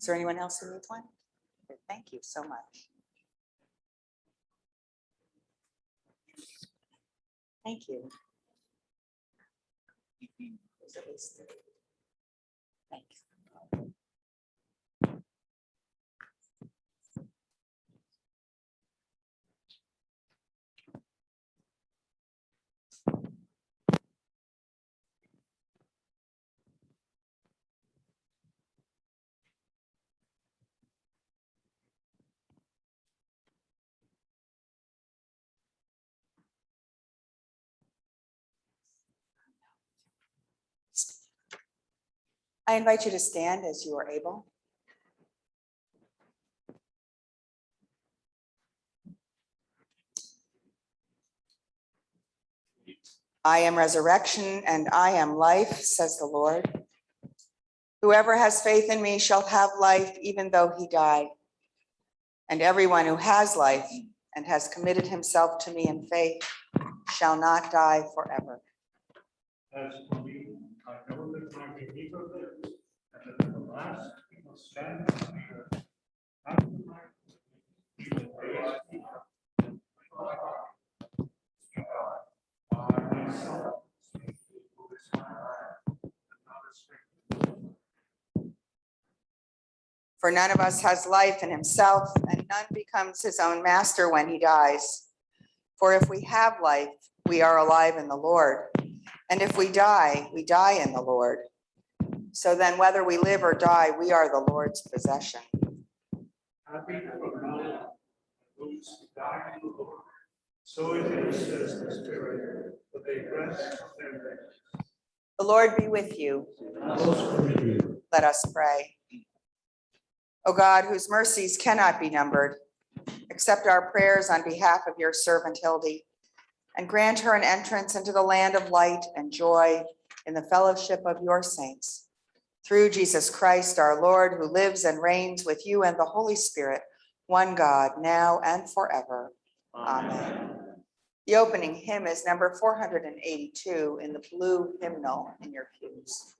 Is there anyone else who needs one? Good, thank you so much. Thank you. There's at least three. Thanks. I invite you to stand as you are able. I am resurrection and I am life, says the Lord. Whoever has faith in me shall have life even though he die. And everyone who has life and has committed himself to me in faith shall not die forever. As for me, I know that my Redeemer lives, and that at the last he will stand on the earth. After my death, he will raise me up. I myself speak who is my life, and not a stranger. For none of us has life in himself, and none becomes his own master when he dies. For if we have life, we are alive in the Lord. And if we die in the Lord. So then, whether we live or die, we are the Lord's possession. Happy for now, those who die in the Lord. So it is, says the Spirit, but they rest on their legs. The Lord be with you. Also with you. Let us pray. O God, whose mercies cannot be numbered, accept our prayers on behalf of your servant Hilde, and grant her an entrance into the land of light and joy in the fellowship of your saints. Through Jesus Christ, our Lord, who lives and reigns with you and the Holy Spirit, one God, now and forever. Amen. The opening hymn is number 482 in the blue hymnal in your pews.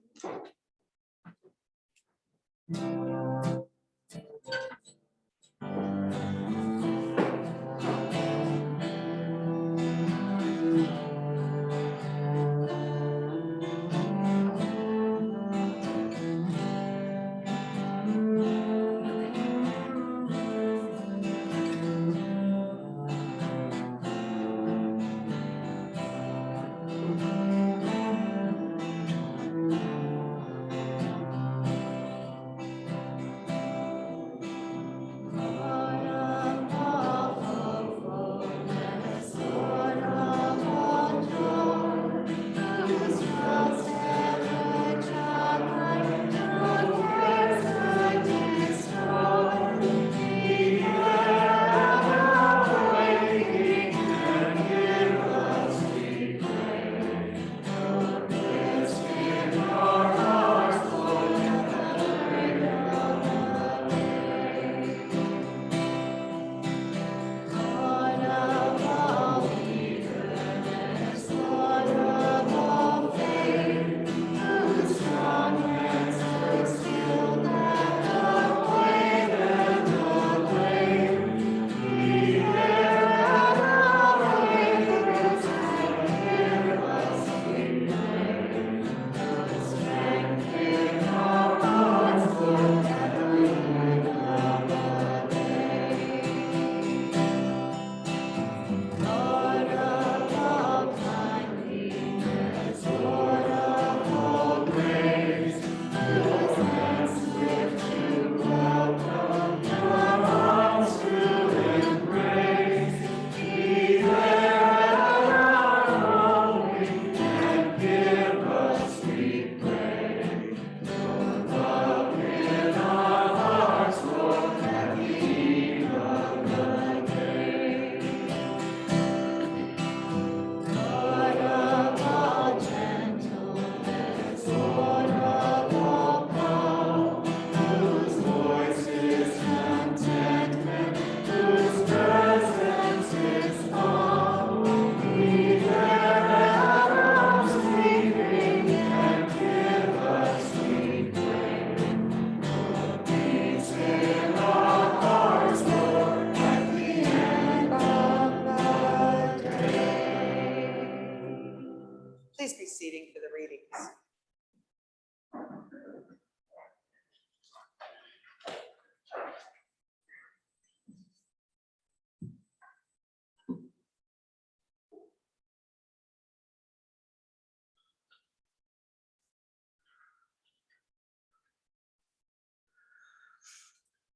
Please be seating for the readings.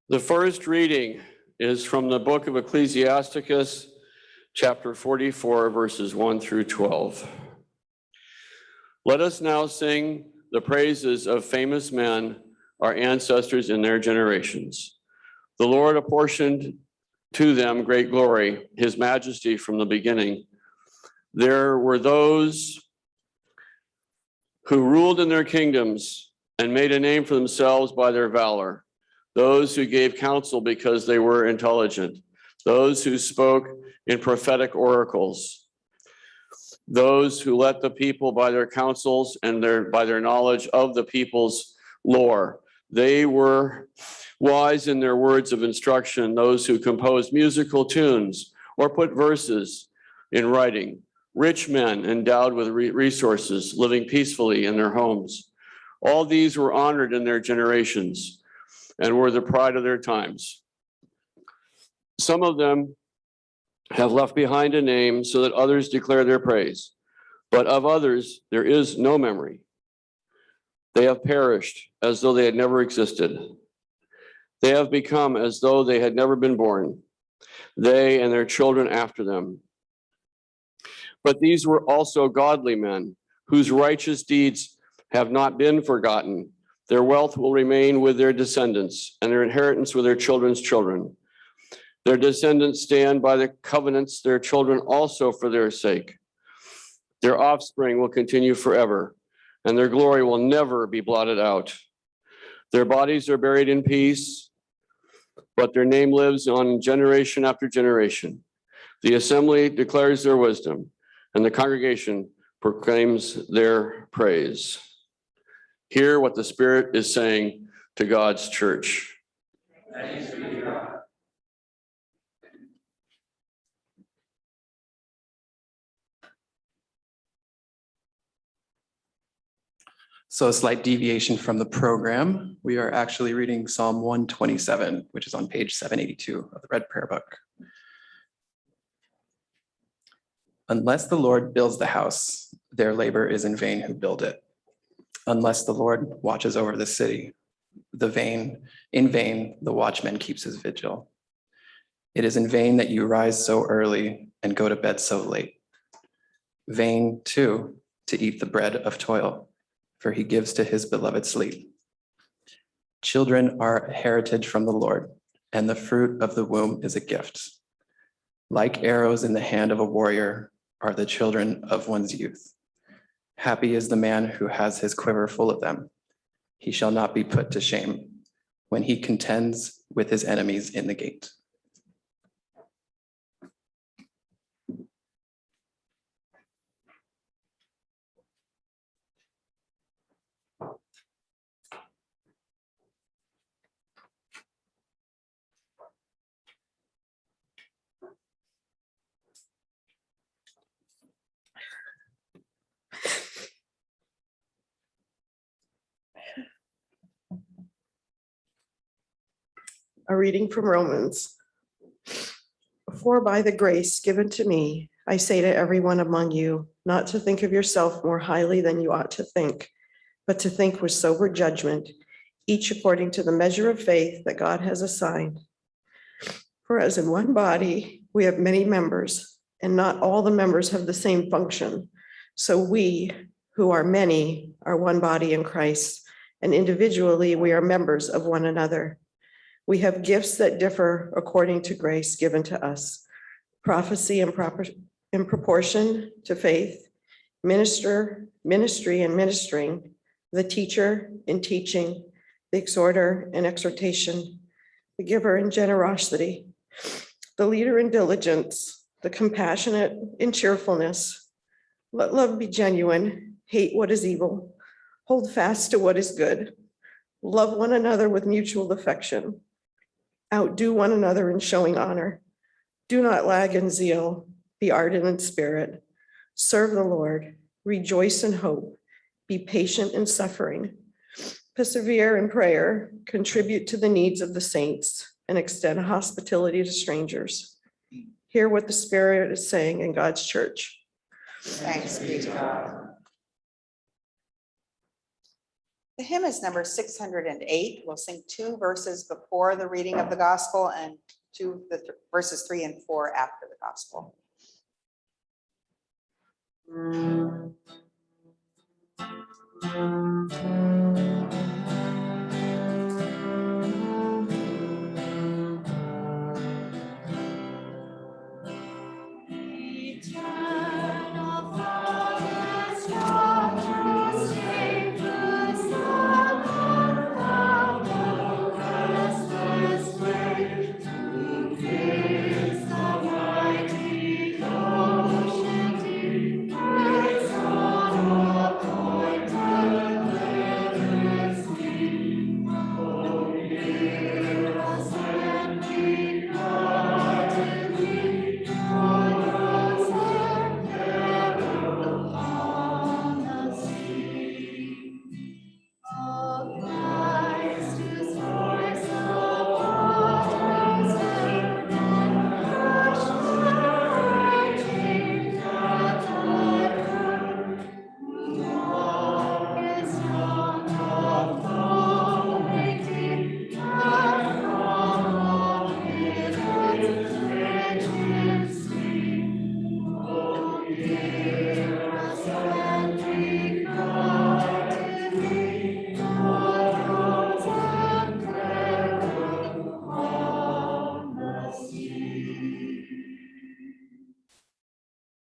The first reading is from the book of Ecclesiasticus, chapter 44, verses 1 through 12. Let us now sing the praises of famous men, our ancestors in their generations. The Lord apportioned to them great glory, his majesty from the beginning. There were those who ruled in their kingdoms and made a name for themselves by their valor. Those who gave counsel because they were intelligent, those who spoke in prophetic oracles, those who led the people by their counsels and by their knowledge of the people's lore. They were wise in their words of instruction, those who composed musical tunes or put verses in writing, rich men endowed with resources, living peacefully in their homes. All these were honored in their generations and were the pride of their times. Some of them have left behind a name so that others declare their praise, but of others there is no memory. They have perished as though they had never existed. They have become as though they had never been born, they and their children after them. But these were also godly men, whose righteous deeds have not been forgotten. Their wealth will remain with their descendants, and their inheritance with their children's children. Their descendants stand by the covenants, their children also for their sake. Their offspring will continue forever, and their glory will never be blotted out. Their bodies are buried in peace, but their name lives on generation after generation. The assembly declares their wisdom, and the congregation proclaims their praise. Hear what the Spirit is saying to God's church. Thanks be to God. So a slight deviation from the program. We are actually reading Psalm 127, which is on page 782 of the Red Prayer Book. Unless the Lord builds the house, their labor is in vain who build it. Unless the Lord watches over the city, in vain the watchman keeps his vigil. It is in vain that you rise so early and go to bed so late. Vain, too, to eat the bread of toil, for he gives to his beloved sleep. Children are a heritage from the Lord, and the fruit of the womb is a gift. Like arrows in the hand of a warrior are the children of one's youth. Happy is the man who has his quiver full of them. He shall not be put to shame when he contends with his enemies in the gate. A reading from Romans. For by the grace given to me, I say to everyone among you, not to think of yourself more highly than you ought to think, but to think with sober judgment, each according to the measure of faith that God has assigned. For as in one body, we have many members, and not all the members have the same function. So we, who are many, are one body in Christ, and individually we are members of one another. We have gifts that differ according to grace given to us. Prophecy in proportion to faith, ministry and ministering, the teacher in teaching, the exhorter in exhortation, the giver in generosity, the leader in diligence, the compassionate in cheerfulness. Let love be genuine, hate what is evil, hold fast to what is good, love one another with mutual affection. Outdo one another in showing honor. Do not lag in zeal, be ardent in spirit. Serve the Lord. rejoice in hope, be patient in suffering, persevere in prayer, contribute to the needs of the saints, and extend hospitality to strangers. Hear what the Spirit is saying in God's church. Thanks be to God. The hymn is number 608. We'll sing 2 verses before the reading of the gospel and verses 3 and 4 after the gospel.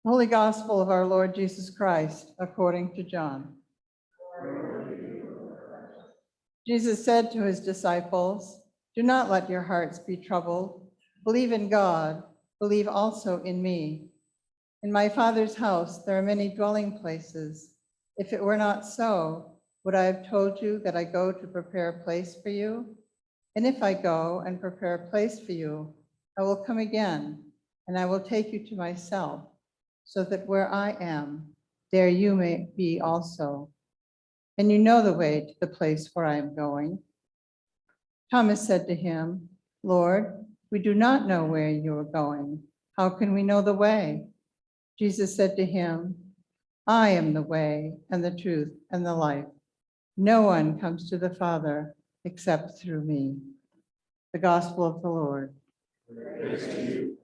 Holy Gospel of our Lord Jesus Christ, according to John. Jesus said to his disciples, "Do not let your hearts be troubled. Believe in God, believe also in me. In my Father's house there are many dwelling places. If it were not so, would I have told you that I go to prepare a place for you? And if I go and prepare a place for you, I will come again, and I will take you to myself, so that where I am, there you may be also. And you know the way to the place where I am going." Thomas said to him, "Lord, we do not know where you are going. How can we know the way?" Jesus said to him, "I am the way and the truth and the life. No one comes to the Father except through me." The Gospel of the Lord. Praise to you.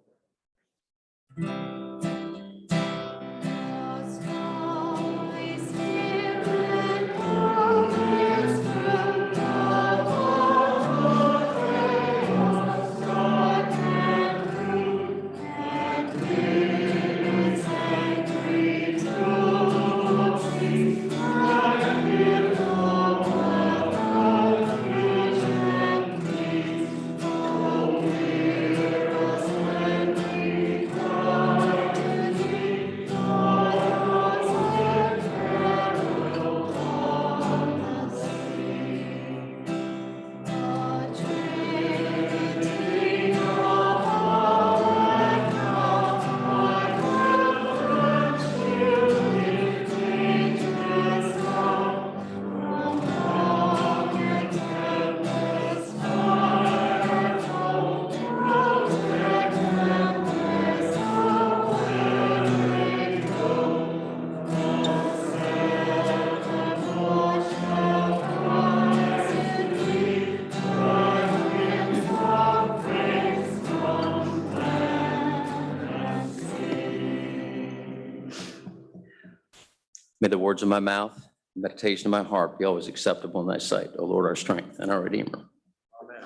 May the words of my mouth, meditation of my heart be always acceptable in thy sight, O Lord, our strength and our Redeemer.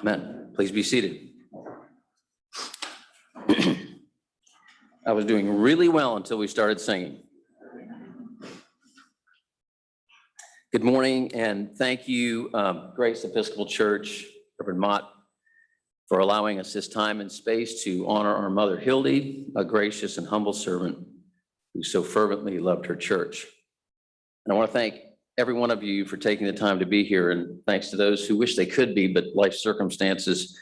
Amen. Please be seated. I was doing really well until we started singing. Good morning, and thank you, Grace Episcopal Church, Reverend Mott, for allowing us this time and space to honor our mother Hilde, a gracious and humble servant who so fervently loved her church. And I want to thank every one of you for taking the time to be here, and thanks to those who wish they could be, but life circumstances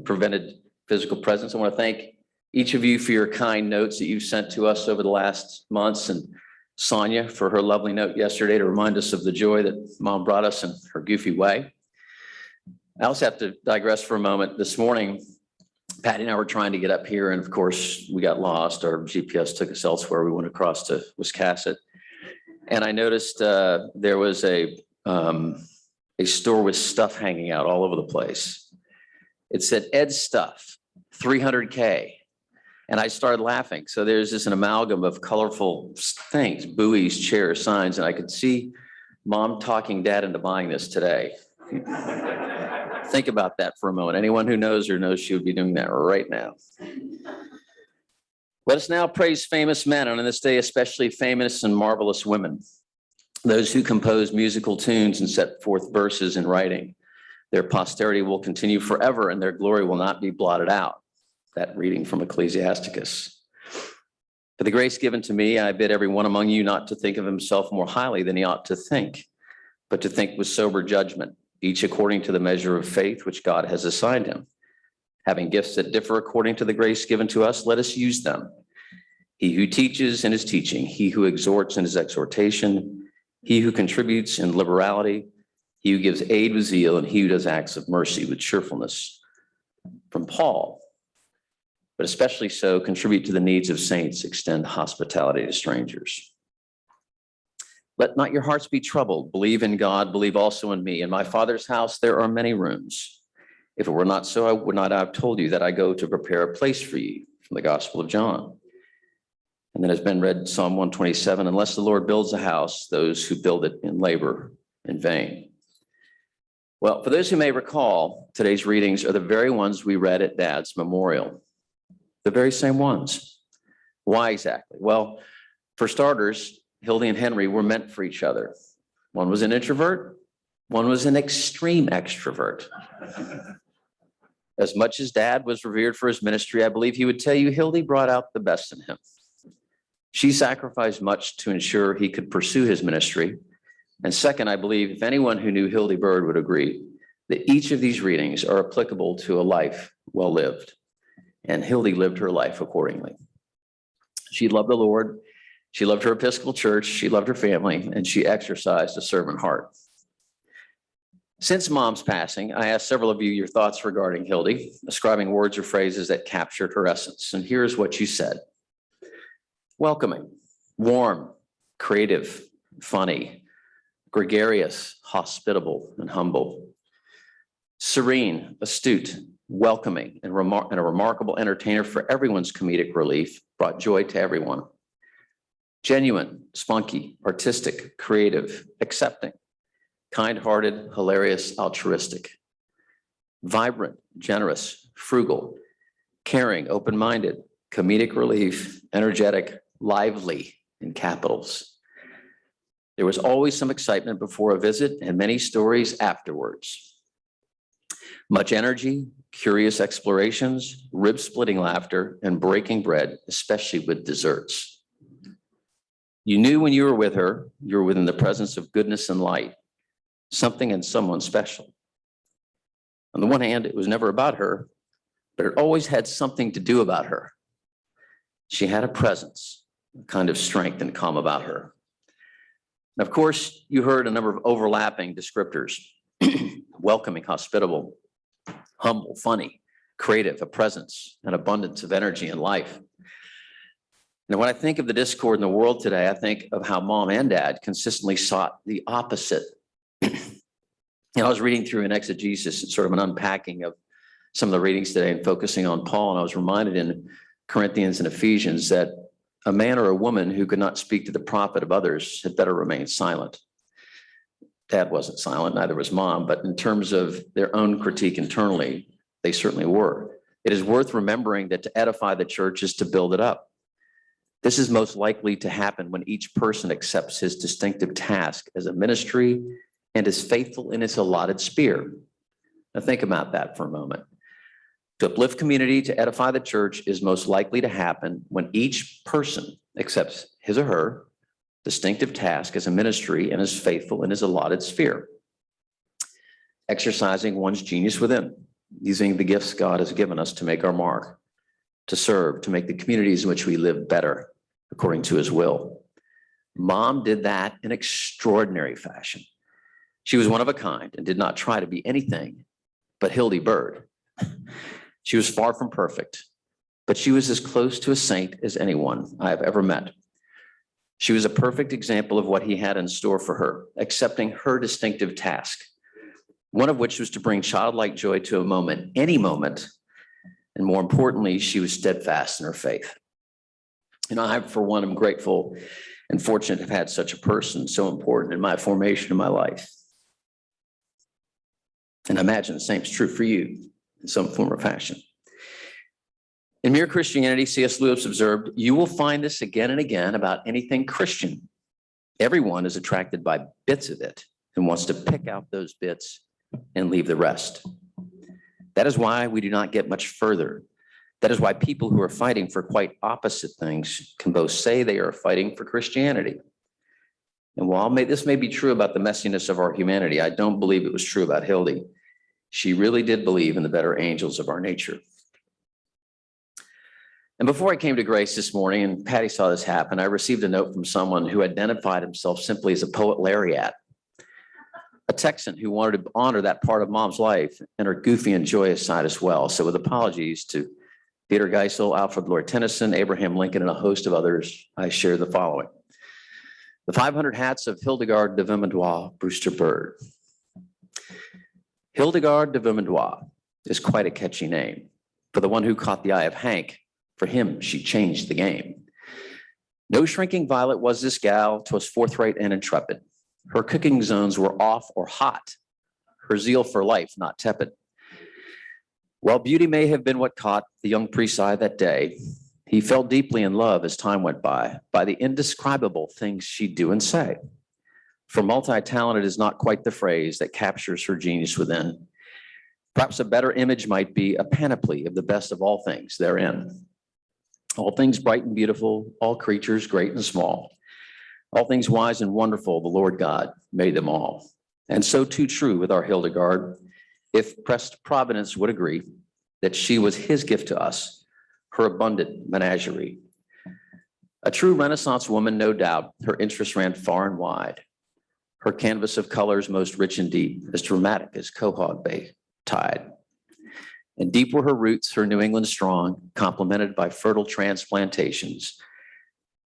prevented physical presence. I want to thank each of you for your kind notes that you've sent to us over the last months, and Sonia for her lovely note yesterday to remind us of the joy that Mom brought us in her goofy way. I also have to digress for a moment. This morning, Patty and I were trying to get up here, and of course, we got lost. Our GPS took us elsewhere. We went across to Wiscasset. And I noticed there was a store with stuff hanging out all over the place. It said Ed's Stuff, 300K. And I started laughing. So there's just an amalgam of colorful things, buoys, chairs, signs, and I could see Mom talking Dad into buying this today. Think about that for a moment. Anyone who knows her knows she would be doing that right now. Let us now praise famous men, and on this day, especially famous and marvelous women, those who compose musical tunes and set forth verses in writing. Their posterity will continue forever, and their glory will not be blotted out. That reading from Ecclesiasticus. For the grace given to me, I bid every one among you not to think of himself more highly than he ought to think, but to think with sober judgment, each according to the measure of faith which God has assigned him. Having gifts that differ according to the grace given to us, let us use them. He who teaches in his teaching, he who exhorts in his exhortation, he who contributes in liberality, he who gives aid with zeal, and he who does acts of mercy with cheerfulness. From Paul. But especially so, contribute to the needs of saints, extend hospitality to strangers. Let not your hearts be troubled. Believe in God, believe also in me. In my Father's house, there are many rooms. If it were not so, I would not have told you that I go to prepare a place for you, from the Gospel of John. And then has been read Psalm 127, unless the Lord builds a house, those who build it in labor in vain. Well, for those who may recall, today's readings are the very ones we read at Dad's memorial. The very same ones. Why exactly? Well, for starters, Hilde and Henry were meant for each other. One was an introvert, one was an extreme extrovert. As much as Dad was revered for his ministry, I believe he would tell you Hilde brought out the best in him. She sacrificed much to ensure he could pursue his ministry. And second, I believe if anyone who knew Hilde Bird would agree that each of these readings are applicable to a life well lived. And Hilde lived her life accordingly. She loved the Lord. She loved her Episcopal church. She loved her family, and she exercised a servant heart. Since Mom's passing, I asked several of you your thoughts regarding Hilde, ascribing words or phrases that captured her essence. And here's what you said. Welcoming, warm, creative, funny, gregarious, hospitable, and humble. Serene, astute, welcoming, and a remarkable entertainer for everyone's comedic relief, brought joy to everyone. Genuine, spunky, artistic, creative, accepting, kind-hearted, hilarious, altruistic. Vibrant, generous, frugal, caring, open-minded, comedic relief, energetic, lively, in capitals. There was always some excitement before a visit and many stories afterwards. Much energy, curious explorations, rib-splitting laughter, and breaking bread, especially with desserts. You knew when you were with her, you were within the presence of goodness and light, something and someone special. On the one hand, it was never about her, but it always had something to do about her. She had a presence, a kind of strength and calm about her. And of course, you heard a number of overlapping descriptors, welcoming, hospitable, humble, funny, creative, a presence, an abundance of energy and life. Now, when I think of the discord in the world today, I think of how Mom and Dad consistently sought the opposite. I was reading through an exegesis and sort of an unpacking of some of the readings today and focusing on Paul, and I was reminded in Corinthians and Ephesians that a man or a woman who could not speak to the profit of others had better remain silent. Dad wasn't silent, neither was Mom, but in terms of their own critique internally, they certainly were. It is worth remembering that to edify the church is to build it up. This is most likely to happen when each person accepts his distinctive task as a ministry and is faithful in its allotted sphere. Now think about that for a moment. To uplift community, to edify the church is most likely to happen when each person accepts his or her distinctive task as a ministry and is faithful in his allotted sphere. Exercising one's genius within, using the gifts God has given us to make our mark, to serve, to make the communities in which we live better according to his will. Mom did that in extraordinary fashion. She was one of a kind and did not try to be anything but Hilde Bird. She was far from perfect, but she was as close to a saint as anyone I have ever met. She was a perfect example of what he had in store for her, accepting her distinctive task, one of which was to bring childlike joy to a moment, any moment. And more importantly, she was steadfast in her faith. And I, for one, am grateful and fortunate to have had such a person so important in my formation in my life. And I imagine the same is true for you in some form or fashion. In Mere Christianity, C.S. Lewis observed, you will find this again and again about anything Christian. Everyone is attracted by bits of it and wants to pick out those bits and leave the rest. That is why we do not get much further. That is why people who are fighting for quite opposite things can both say they are fighting for Christianity. And while this may be true about the messiness of our humanity, I don't believe it was true about Hilde. She really did believe in the better angels of our nature. And before I came to Grace this morning, and Patty saw this happen, I received a note from someone who identified himself simply as a poet laureate, a Texan who wanted to honor that part of Mom's life and her goofy and joyous side as well. So with apologies to Peter Geisel, Alfred Lord Tennyson, Abraham Lincoln, and a host of others, I share the following. The 500 Hats of Hildegard de Vermandois, Brewster Bird. Hildegard de Vermandois is quite a catchy name. For the one who caught the eye of Hank, for him, she changed the game. No shrinking violet was this gal, 'twas forthright and intrepid. Her cooking zones were off or hot, her zeal for life not tepid. While beauty may have been what caught the young priest's eye that day, he fell deeply in love as time went by the indescribable things she'd do and say. For multi-talented is not quite the phrase that captures her genius within. Perhaps a better image might be a panoply of the best of all things therein. All things bright and beautiful, all creatures great and small, all things wise and wonderful, the Lord God made them all. And so too true with our Hildegard, if pressed providence would agree that she was his gift to us, her abundant menagerie. A true Renaissance woman, no doubt, her interests ran far and wide. Her canvas of colors most rich and deep, as dramatic as Quahog Bay tide. And deep were her roots, her New England strong, complemented by fertile transplantations.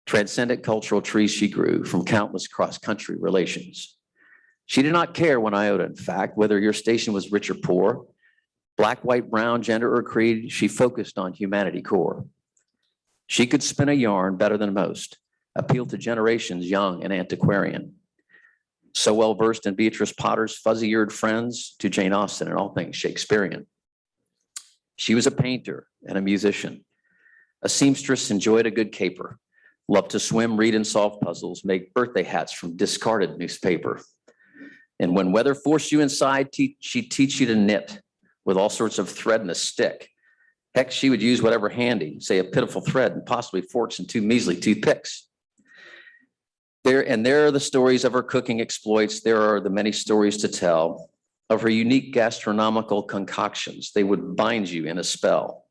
Transcendent cultural trees she grew from countless cross-country relations. She did not care one iota, in fact, whether your station was rich or poor, black, white, brown, gender, or creed, she focused on humanity core. She could spin a yarn better than most, appeal to generations young and antiquarian. So well versed in Beatrice Potter's fuzzy-eared friends to Jane Austen and all things Shakespearean. She was a painter and a musician. A seamstress, enjoyed a good caper, loved to swim, read, and solve puzzles, make birthday hats from discarded newspaper. And when weather forced you inside, she'd teach you to knit with all sorts of thread and a stick. Heck, she would use whatever handy, say a pitiful thread and possibly forks and two measly toothpicks. There are the stories of her cooking exploits. There are the many stories to tell of her unique gastronomical concoctions. They would bind you in a spell.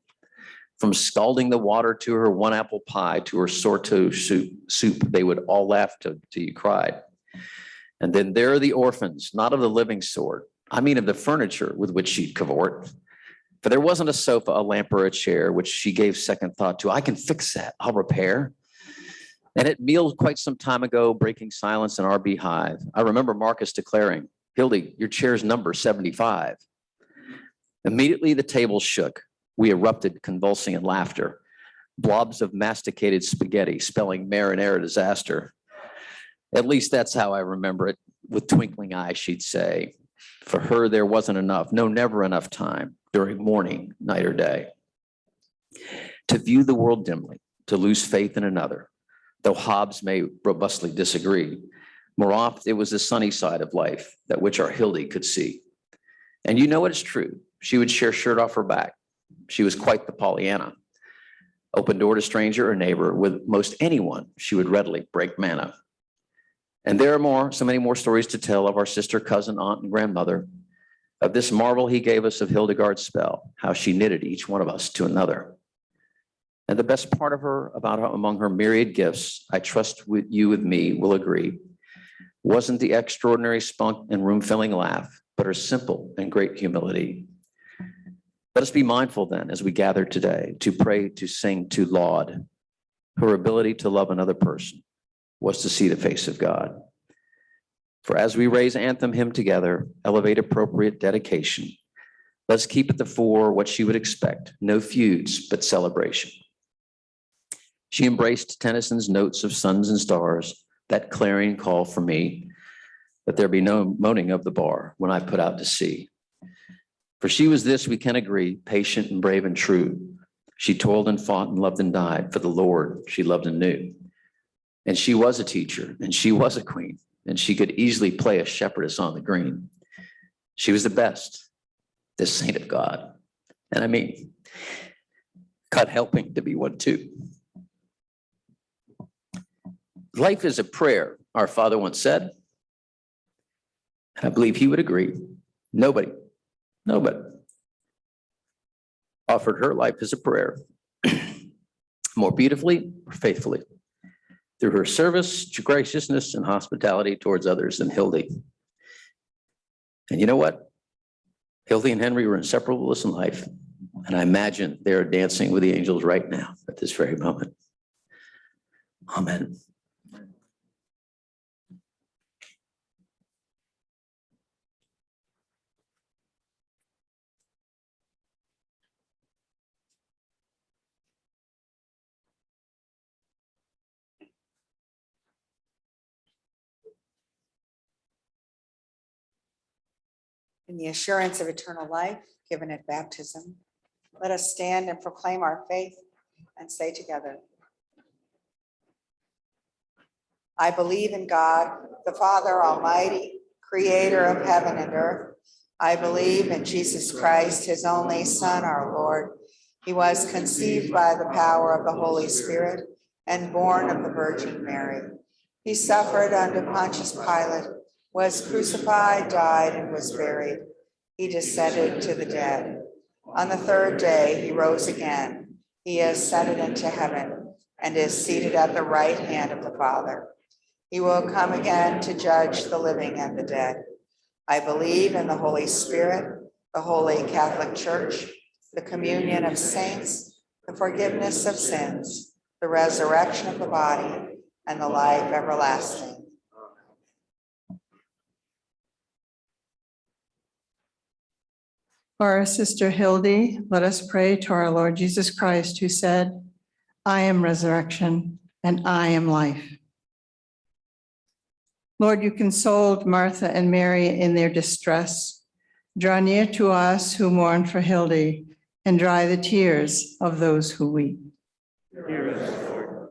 From scalding the water to her one apple pie to her sorto soup, they would all laugh till you cried. And then there are the orphans, not of the living sort. I mean of the furniture with which she'd cavort. For there wasn't a sofa, a lamp, or a chair, which she gave second thought to. I can fix that, I'll repair. And at meals quite some time ago, breaking silence in our beehive, I remember Marcus declaring, Hilde, your chair's number 75. Immediately the table shook. We erupted, convulsing in laughter. Blobs of masticated spaghetti, spelling marinara disaster. At least that's how I remember it. With twinkling eyes, she'd say, for her, there wasn't enough, no, never enough time during morning, night, or day. To view the world dimly, to lose faith in another, though Hobbes may robustly disagree, more often it was the sunny side of life that which our Hilde could see. And you know it's true. She would share shirt off her back. She was quite the Pollyanna. Open door to stranger or neighbor, with most anyone, she would readily break manna. And there are so many more stories to tell of our sister, cousin, aunt, and grandmother, of this marvel he gave us of Hildegard's spell, how she knitted each one of us to another. And the best part of her, among her myriad gifts, I trust you with me will agree, wasn't the extraordinary spunk and room-filling laugh, but her simple and great humility. Let us be mindful then, as we gather today, to pray, to sing, to laud. Her ability to love another person was to see the face of God. For as we raise anthem hymn together, elevate appropriate dedication, let's keep at the fore what she would expect, no feuds, but celebration. She embraced Tennyson's notes of suns and stars, that clarion call for me, that there be no moaning of the bar when I put out to sea. For she was this, we can agree, patient and brave and true. She toiled and fought and loved and died for the Lord she loved and knew. And she was a teacher, and she was a queen, and she could easily play a shepherdess on the green. She was the best, this saint of God. And I mean, God helping to be one too. Life is a prayer, our father once said. And I believe he would agree. Nobody offered her life as a prayer more beautifully or faithfully through her service, graciousness, and hospitality towards others than Hilde. And you know what? Hilde and Henry were inseparable in life. And I imagine they're dancing with the angels right now at this very moment. Amen. In the assurance of eternal life given at baptism, let us stand and proclaim our faith and say together, I believe in God, the Father Almighty, creator of heaven and earth. I believe in Jesus Christ, his only Son, our Lord. He was conceived by the power of the Holy Spirit and born of the Virgin Mary. He suffered under Pontius Pilate, was crucified, died, and was buried. He descended to the dead. On the third day, he rose again. He ascended into heaven and is seated at the right hand of the Father. He will come again to judge the living and the dead. I believe in the Holy Spirit, the Holy Catholic Church, the communion of saints, the forgiveness of sins, the resurrection of the body, and the life everlasting. For our sister Hilde, let us pray to our Lord Jesus Christ, who said, I am resurrection and I am life. Lord, you consoled Martha and Mary in their distress. Draw near to us who mourn for Hilde and dry the tears of those who weep. Hear us, Lord.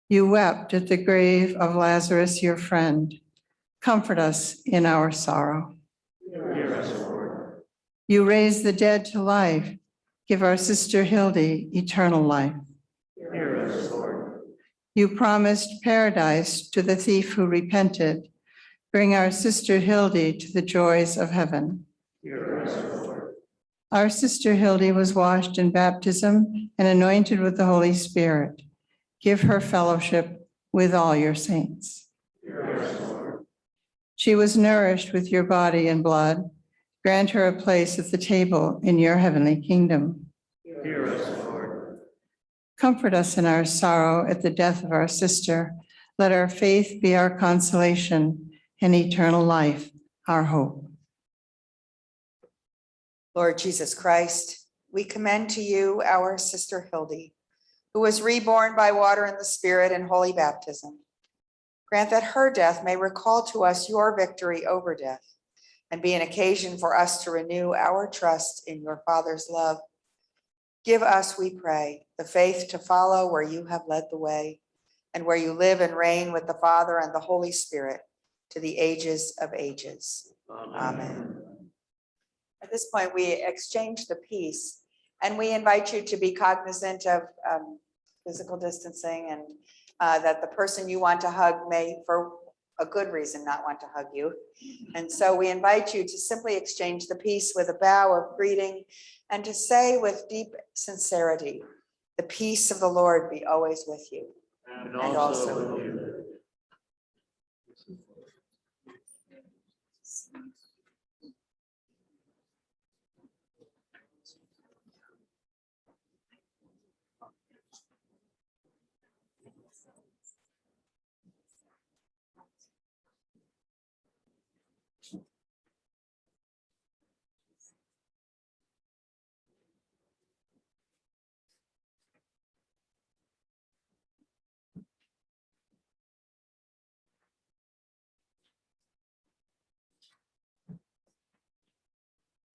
You wept at the grave of Lazarus, your friend. Comfort us in our sorrow. Hear us, Lord. You raised the dead to life. Give our sister Hilde eternal life. Hear us, Lord. You promised paradise to the thief who repented. Bring our sister Hilde to the joys of heaven. Hear us, Lord. Our sister Hilde was washed in baptism and anointed with the Holy Spirit. Give her fellowship with all your saints. Hear us, Lord. She was nourished with your body and blood. Grant her a place at the table in your heavenly kingdom. Hear us, Lord. Comfort us in our sorrow at the death of our sister. Let our faith be our consolation and eternal life our hope. Lord Jesus Christ, we commend to you our sister Hilde, who was reborn by water and the Spirit in holy baptism. Grant that her death may recall to us your victory over death and be an occasion for us to renew our trust in your Father's love. Give us, we pray, the faith to follow where you have led the way and where you live and reign with the Father and the Holy Spirit to the ages of ages. Amen. At this point, we exchange the peace, and we invite you to be cognizant of physical distancing and that the person you want to hug may, for a good reason, not want to hug you. And so we invite you to simply exchange the peace with a bow of greeting and to say with deep sincerity, The peace of the Lord be always with you. And And also with you.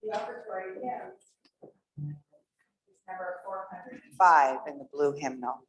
The offertory hymn is number 405 in the blue hymnal.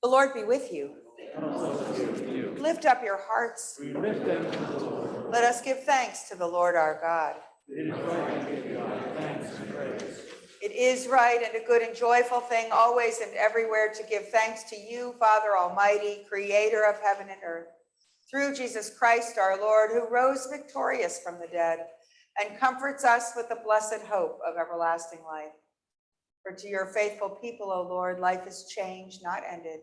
The Lord be with you. Lift up your hearts. Let us give thanks to the Lord our God. It is right and a good and joyful thing always and everywhere to give thanks to you, Father Almighty, creator of heaven and earth, through Jesus Christ our Lord, who rose victorious from the dead and comforts us with the blessed hope of everlasting life. For to your faithful people, O Lord, life is changed, not ended.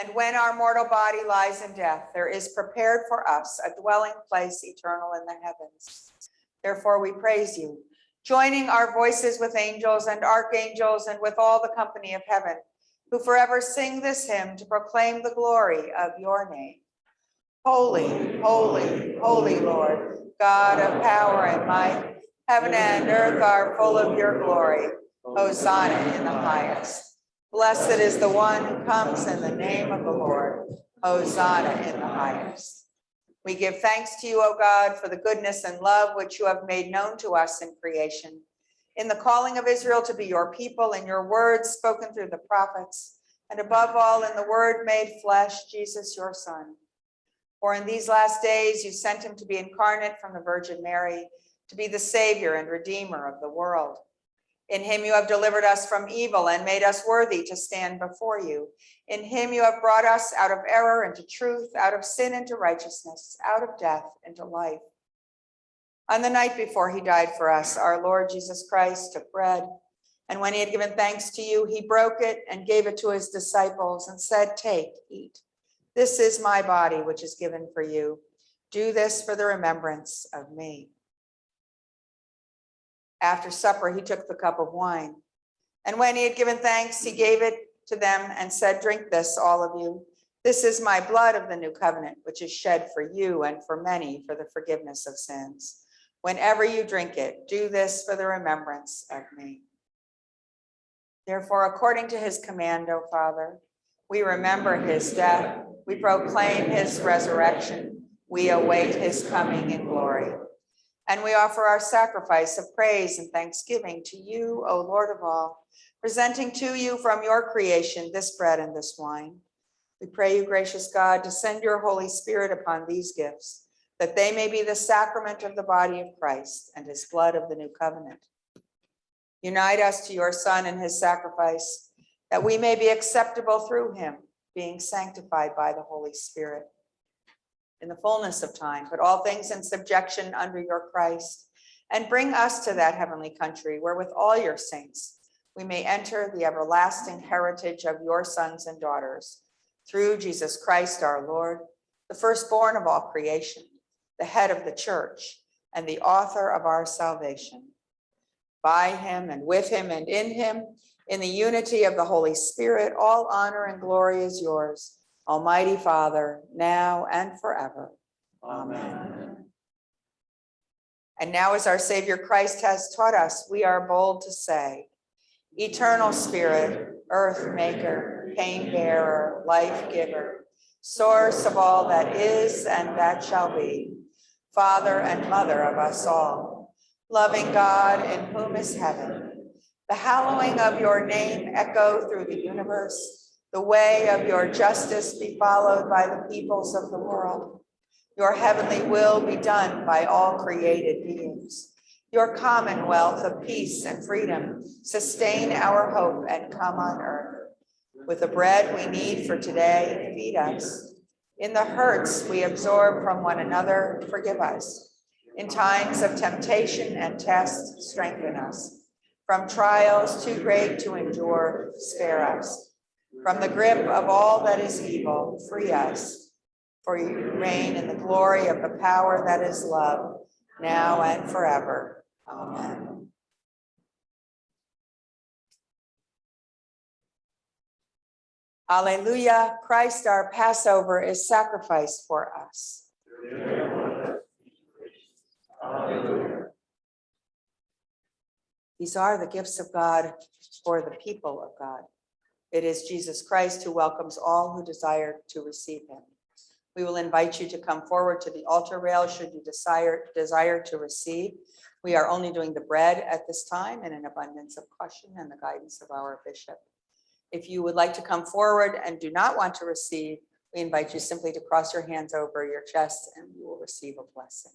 And when our mortal body lies in death, there is prepared for us a dwelling place eternal in the heavens. Therefore we praise you, joining our voices with angels and archangels and with all the company of heaven, who forever sing this hymn to proclaim the glory of your name. Holy, holy, holy Lord, God of power and might, heaven and earth are full of your glory. Hosanna in the highest. Blessed is the one who comes in the name of the Lord. Hosanna in the highest. We give thanks to you, O God, for the goodness and love which you have made known to us in creation, in the calling of Israel to be your people, in your words spoken through the prophets, and above all in the word made flesh, Jesus, your Son. For in these last days you sent him to be incarnate from the Virgin Mary, to be the Savior and Redeemer of the world. In him you have delivered us from evil and made us worthy to stand before you. In him you have brought us out of error into truth, out of sin into righteousness, out of death into life. On the night before he died for us, our Lord Jesus Christ took bread, and when he had given thanks to you, he broke it and gave it to his disciples and said, "Take, eat. This is my body, which is given for you. Do this for the remembrance of me." After supper, he took the cup of wine. And when he had given thanks, he gave it to them and said, "Drink this, all of you. This is my blood of the new covenant, which is shed for you and for many for the forgiveness of sins. Whenever you drink it, do this for the remembrance of me." Therefore, according to his command, O Father, we remember his death. We proclaim his resurrection. We await his coming in glory. And we offer our sacrifice of praise and thanksgiving to you, O Lord of all, presenting to you from your creation this bread and this wine. We pray you, gracious God, to send your Holy Spirit upon these gifts, that they may be the sacrament of the body of Christ and his blood of the new covenant. Unite us to your Son and his sacrifice, that we may be acceptable through him, being sanctified by the Holy Spirit. In the fullness of time, put all things in subjection under your Christ, and bring us to that heavenly country where with all your saints we may enter the everlasting heritage of your sons and daughters. Through Jesus Christ our Lord, the firstborn of all creation, the head of the church, and the author of our salvation. By him and with him and in the unity of the Holy Spirit, all honor and glory is yours, Almighty Father, now and forever. Amen. And now, as our Savior Christ has taught us, we are bold to say, Eternal Spirit, earth maker, pain bearer, life giver, source of all that is and that shall be, Father and Mother of us all, loving God in whom is heaven, the hallowing of your name echo through the universe, the way of your justice be followed by the peoples of the world. Your heavenly will be done by all created beings. Your commonwealth of peace and freedom sustain our hope and come on earth. With the bread we need for today, feed us. In the hurts we absorb from one another, forgive us. In times of temptation and test, strengthen us. From trials too great to endure, spare us. From the grip of all that is evil, free us. For you reign in the glory of the power that is love, now and forever. Amen. Alleluia, Christ our Passover is sacrificed for us. These are the gifts of God for the people of God. It is Jesus Christ who welcomes all who desire to receive him. We will invite you to come forward to the altar rail should you desire to receive. We are only doing the bread at this time in an abundance of caution and the guidance of our bishop. If you would like to come forward and do not want to receive, we invite you simply to cross your hands over your chest and you will receive a blessing.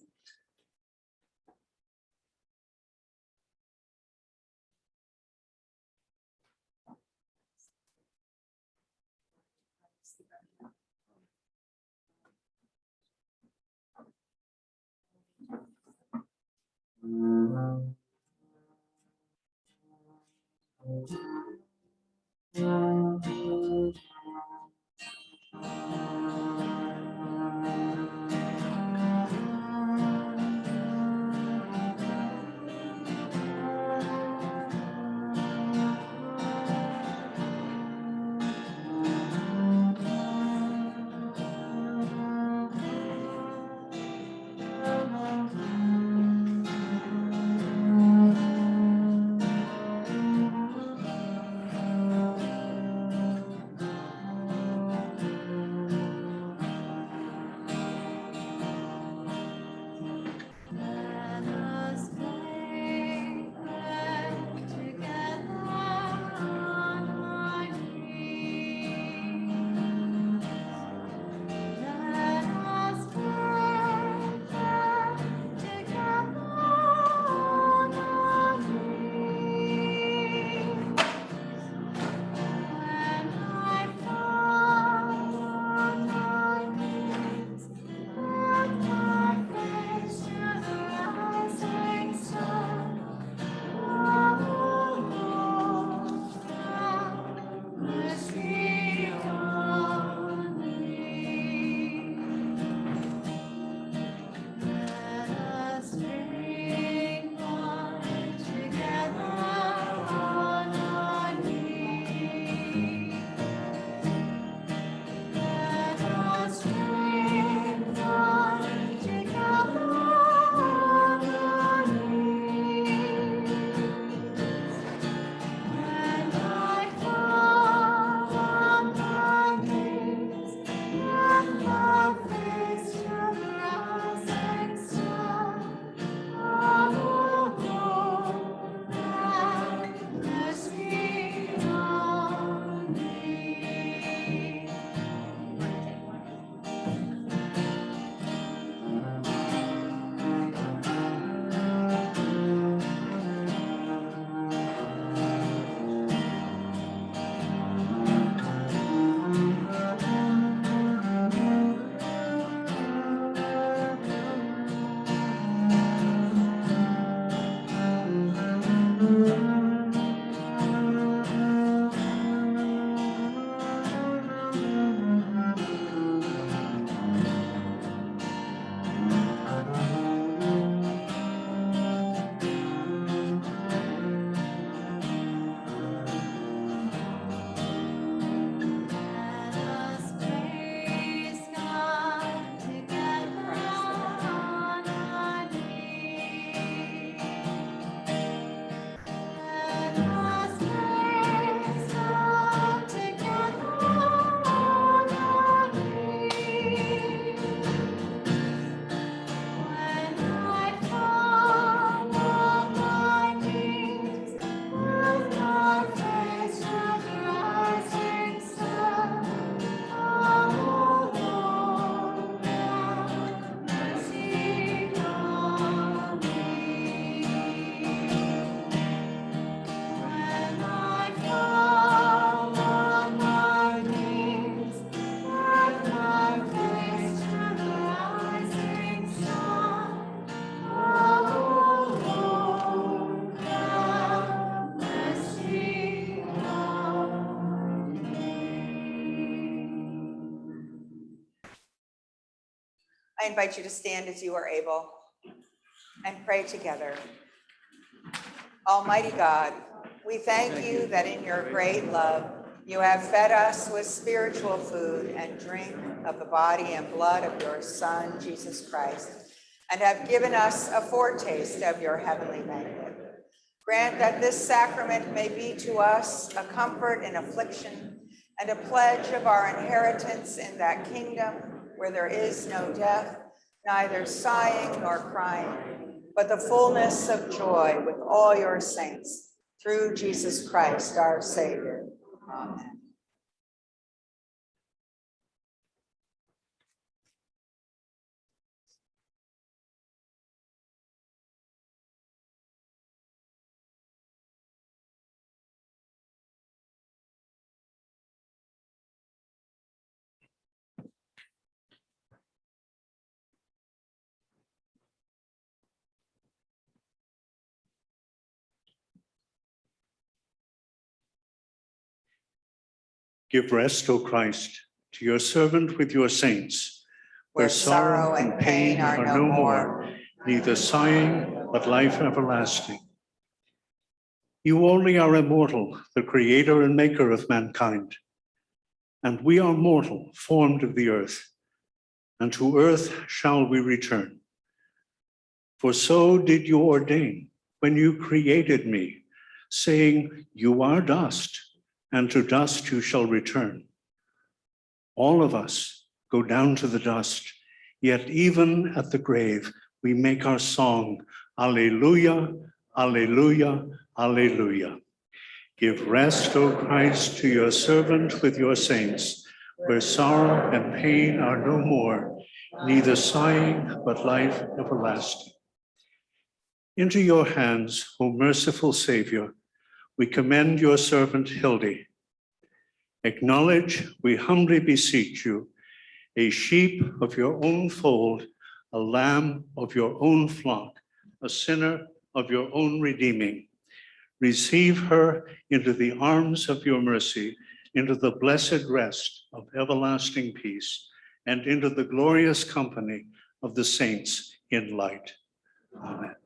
I invite you to stand as you are able and pray together. Almighty God, we thank you that in your great love, you have fed us with spiritual food and drink of the body and blood of your Son, Jesus Christ, and have given us a foretaste of your heavenly banquet. Grant that this sacrament may be to us a comfort in affliction and a pledge of our inheritance in that kingdom where there is no death, neither sighing nor crying, but the fullness of joy with all your saints, through Jesus Christ, our Savior. Amen. Give rest, O Christ, to your servant with your saints, where sorrow and pain are no more, neither sighing, but life everlasting. You only are immortal, the creator and maker of mankind. And we are mortal, formed of the earth, and to earth shall we return. For so did you ordain when you created me, saying, you are dust, and to dust you shall return. All of us go down to the dust, yet even at the grave we make our song, Alleluia, Alleluia, Alleluia. Give rest, O Christ, to your servant with your saints, where sorrow and pain are no more, neither sighing, but life everlasting. Into your hands, O merciful Savior, we commend your servant Hilde. Acknowledge, we humbly beseech you, a sheep of your own fold, a lamb of your own flock, a sinner of your own redeeming. Receive her into the arms of your mercy, into the blessed rest of everlasting peace, and into the glorious company of the saints in light. Amen.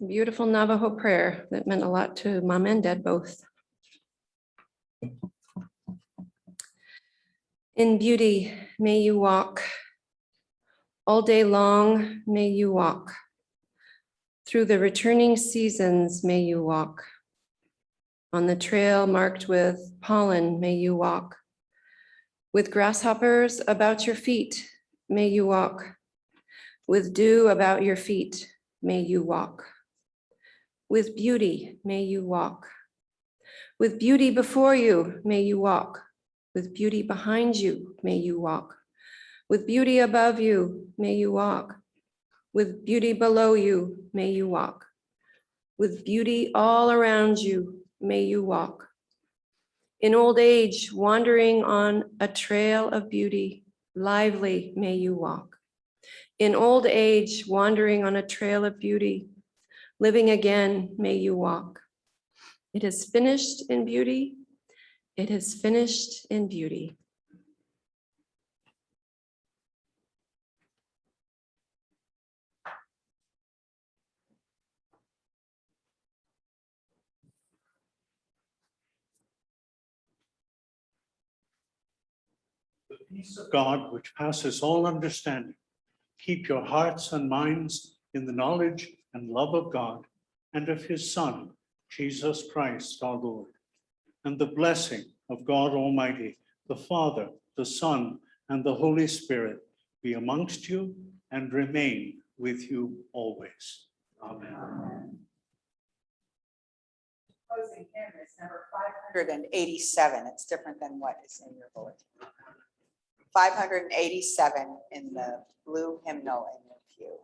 Beautiful Navajo prayer that meant a lot to Mom and Dad both. In beauty, may you walk. All day long, may you walk. Through the returning seasons, may you walk. On the trail marked with pollen, may you walk. With grasshoppers about your feet, may you walk. With dew about your feet, may you walk. With beauty, may you walk. With beauty before you, may you walk. With beauty behind you, may you walk. With beauty above you, may you walk. With beauty below you, may you walk. With beauty all around you, may you walk. In old age, wandering on a trail of beauty, lively may you walk. In old age, wandering on a trail of beauty, living again, may you walk. It is finished in beauty. It is finished in beauty. The peace of God, which passes all understanding, keep your hearts and minds in the knowledge and love of God and of his Son, Jesus Christ our Lord. And the blessing of God Almighty, the Father, the Son, and the Holy Spirit be amongst you and remain with you always. Amen. Closing hymn is number 587. It's different than what is in your bulletin. 587 in the blue hymnal in your pew.